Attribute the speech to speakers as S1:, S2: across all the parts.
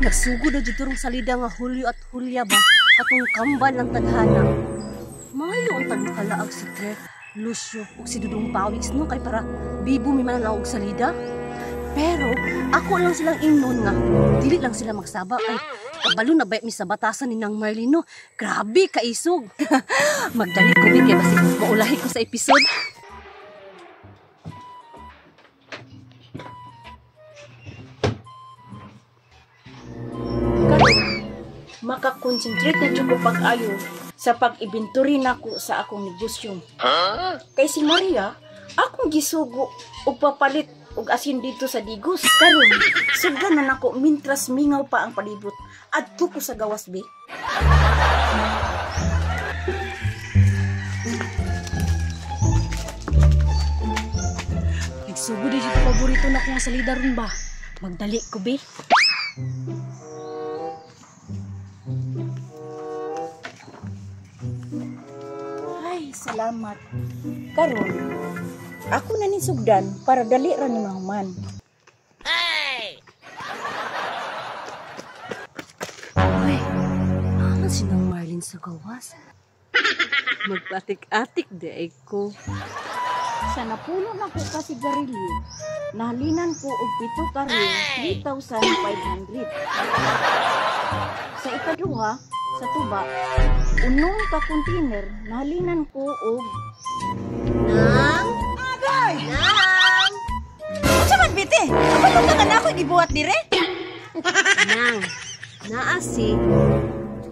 S1: Nagsugod na dito rong salida nga Hulyo at Hulya ba? Katong kambal ng tadhana. Mayo ang tanukalaag si Claire, Lucio, o si Dudong Pawiks no kay para bibo mi mananaog salida. Pero ako lang silang ingnon nga, dili lang sila magsaba kay kabalo na bayat mi sa batasan ni Nang Marlene no. Grabe kaisog. Magdali ko kay basi maulahi ko sa episode.
S2: Makakonsentrate na dyan ko pag-ayo sa pag-ibintory nako sa akong negosyo. Kay si Maria, akong gisugo o papalit og asin dito sa Digos. Karon, sugdan na nako mintras mingaw pa ang palibot. Adto ko sa gawas, be.
S1: Nagsugod na dito paborito na ko nga salida ron ba? Magdali ko, be.
S2: Salamat. Karon, ako na ni sugdan para dali ra ni mahuman.
S1: Hey! Uy, ano si Nang Marlene sa gawas? Magpatik-atik di ko.
S2: Sa napuno na ko kasi garilyo, nahalinan ko og 7 karil, 3,500. Sa ikaduha, sa tuba, unong ka container, nahalinan ko og
S1: Nang!
S2: Agay! Nang! Unsa man biti? Kapag ka na ako gibuhat dire?
S1: Nang! Naa si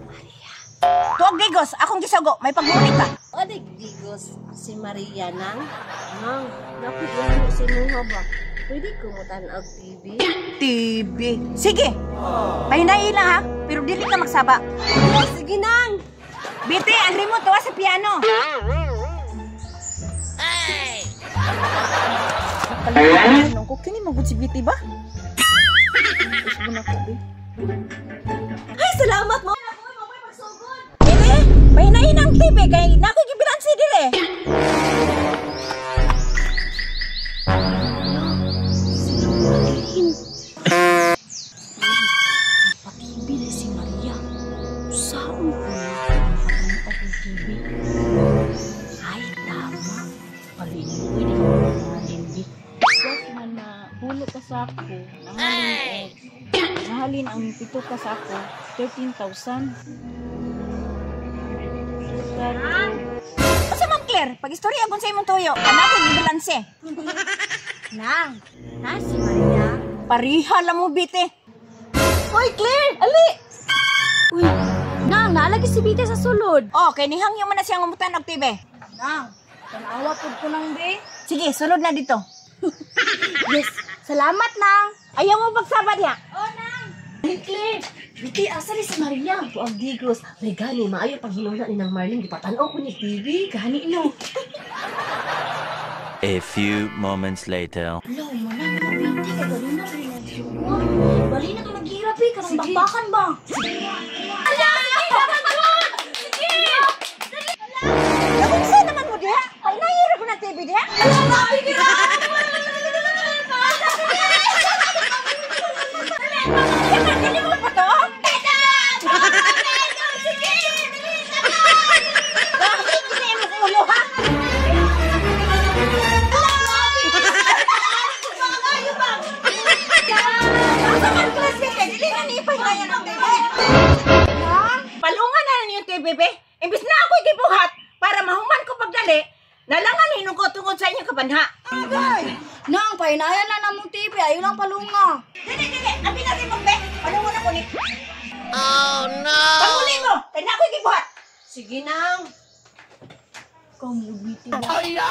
S1: Maria.
S2: Tuog Digos, akong gisago, may pagmuni ka.
S1: O Digos, si Maria Nang? Nang, napigyan si Nuha ba? Pwede ko mo tanag TV?
S2: TV. Sige. Mahinayin lang ha, pero dili ka magsaba.
S1: Sige Nang!
S2: Biti, ang remote tuwa sa piano.
S1: Hey!
S2: Nakalimutan ko, kini magud si Biti ba? Gusto na ko, be.
S1: Ay, salamat mo!
S2: Biti, mahinayin ang TV kay nakoy gibilansi dire.
S1: Pakibili si Maria. Saan ko nakatanaw akong TV? Ay, tama. Palinuwi na yung mga hindi.
S2: Sos man na bulo ka sa ako, nahalin ang 7 ka sa ako, 13,000. Asa man Claire, pag-istorya akong sa imong tuyo, nakoy gibilansi.
S1: Nang, na si Maria.
S2: Pariha lang mo, Biti.
S1: Hoy, Claire! Ali! Uy, Nang, naalagi si Bite sa sulod.
S2: Oh, kay nihangyo man na siyang umutan og TV.
S1: Nang, tanawa po ko lang, be.
S2: Sige, sulod na dito.
S1: Yes, salamat, Nang.
S2: Ayaw mo pagsabad ya?
S1: Oh, Nang! Hey, Claire! Biti, asa ni si Maria? Tuang Digos. May gani, maayo pag hinuna ni Nang Marlene. Di patanaw ko ni TV. Gani, no.
S3: A few moments later.
S1: Hello, manang na Biti. Kaya gani na rin ang siyuwa. Bali na ito naghihirap, eh. Karang bakbakan ba? Ala!
S2: Nakunsa naman mo diha? Ay, nahihirap mo ng TV diha? Dili mo pa to? Bakit kini mo ulo ha? Palungan na ninyo TV, be. Imbis na ako'y gibuhat para mahuman ko pagdali, nalangan hinong ko tungkol sa inyong kabanha.
S1: Nang, painayan na namong TV. Ayaw lang palunga.
S2: Dili. Abi na rin mo, be. Palungan ako ni.
S3: Oh no!
S2: Panguli mo. Kaya na ako'y gibuhat.
S1: Sige, Nang.
S2: Kamubiti.
S3: Oh, yeah.